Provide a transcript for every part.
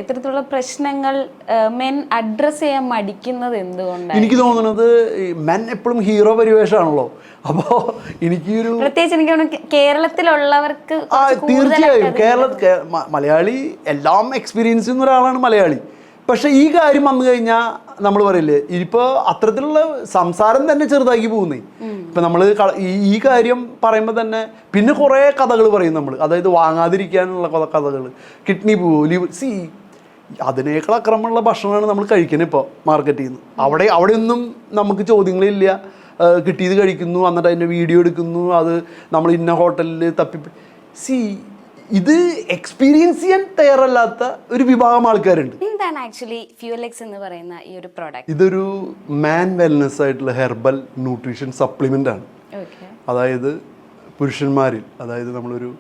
ഇത്തരത്തിലുള്ള പ്രശ്നങ്ങൾ men address ചെയ്യാൻ മടിക്കുന്നത് എന്തുകൊണ്ടാണ്? എനിക്ക് തോന്നുന്നത് മെൻ എപ്പോഴും ഹീറോ പരിവേഷമാണല്ലോ. അപ്പോൾ എനിക്കൊരു പ്രത്യേകിച്ച് എനിക്ക് തോന്നുന്നു കേരളത്തിലുള്ളവർക്ക് തീർച്ചയായും മലയാളി എല്ലാം എക്സ്പീരിയൻസ് ചെയ്യുന്ന ഒരാളാണ് മലയാളി. പക്ഷെ ഈ കാര്യം വന്നു കഴിഞ്ഞാൽ നമ്മൾ പറയില്ലേ, ഇപ്പോൾ അത്തരത്തിലുള്ള സംസാരം തന്നെ ചെറുതാക്കി പോകുന്നേ. ഇപ്പം നമ്മൾ ഈ കാര്യം പറയുമ്പോൾ തന്നെ പിന്നെ കുറേ കഥകൾ പറയും നമ്മൾ, അതായത് വാങ്ങാതിരിക്കാനുള്ള കഥകൾ, കിഡ്നി പോവോ ലിവർ അതിനേക്കാൾ അക്രമമുള്ള ഭക്ഷണമാണ് നമ്മൾ കഴിക്കുന്നത് ഇപ്പോൾ മാർക്കറ്റിൽ നിന്ന്. അവിടെയൊന്നും നമുക്ക് ചോദ്യങ്ങളില്ല. കിട്ടിയത് കഴിക്കുന്നു, എന്നിട്ട് അതിൻ്റെ വീഡിയോ എടുക്കുന്നു, അത് നമ്മൾ ഇന്ന ഹോട്ടലിൽ ഇത് എക്സ്പീരിയൻസ് ചെയ്യാൻ തയ്യാറല്ലാത്ത ഒരു വിഭാഗം ആൾക്കാരുണ്ട്. എന്താണ് ആക്ച്വലി ഫ്യൂലെക്സ് എന്ന് പറയുന്ന ഈ ഒരു പ്രോഡക്റ്റ്? ഇതൊരു മാൻ വെൽനെസ് ആയിട്ടുള്ള ഹെർബൽ ന്യൂട്രീഷൻ സപ്ലിമെൻ്റ് ആണ്. അതായത് പുരുഷന്മാരിൽ, അതായത് നമ്മളൊരു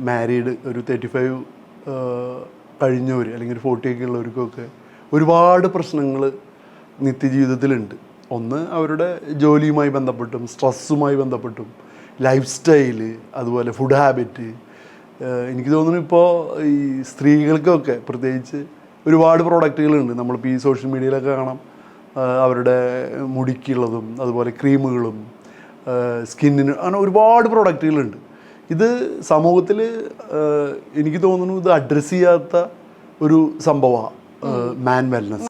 മാരീഡ് ഒരു 35 കഴിഞ്ഞവർ അല്ലെങ്കിൽ ഒരു 40 ഒക്കെ ഉള്ളവർക്കൊക്കെ ഒരുപാട് പ്രശ്നങ്ങൾ നിത്യജീവിതത്തിലുണ്ട്. ഒന്ന് അവരുടെ ജോലിയുമായി ബന്ധപ്പെട്ടും സ്ട്രെസ്സുമായി ബന്ധപ്പെട്ടും ലൈഫ് സ്റ്റൈല്, അതുപോലെ ഫുഡ് ഹാബിറ്റ്. എനിക്ക് തോന്നുന്നു ഇപ്പോൾ ഈ സ്ത്രീകൾക്കൊക്കെ പ്രത്യേകിച്ച് ഒരുപാട് പ്രോഡക്റ്റുകളുണ്ട്. നമ്മളിപ്പോൾ ഈ സോഷ്യൽ മീഡിയയിലൊക്കെ കാണാം, അവരുടെ മുടിക്കുള്ളതും അതുപോലെ ക്രീമുകളും സ്കിന്നിന്, അങ്ങനെ ഒരുപാട് പ്രോഡക്റ്റുകളുണ്ട്. ഇത് സമൂഹത്തിൽ എനിക്ക് തോന്നുന്നു ഇത് അഡ്രസ്സ് ചെയ്യാത്ത ഒരു സംഭവമാണ് മാൻ വെൽനസ്.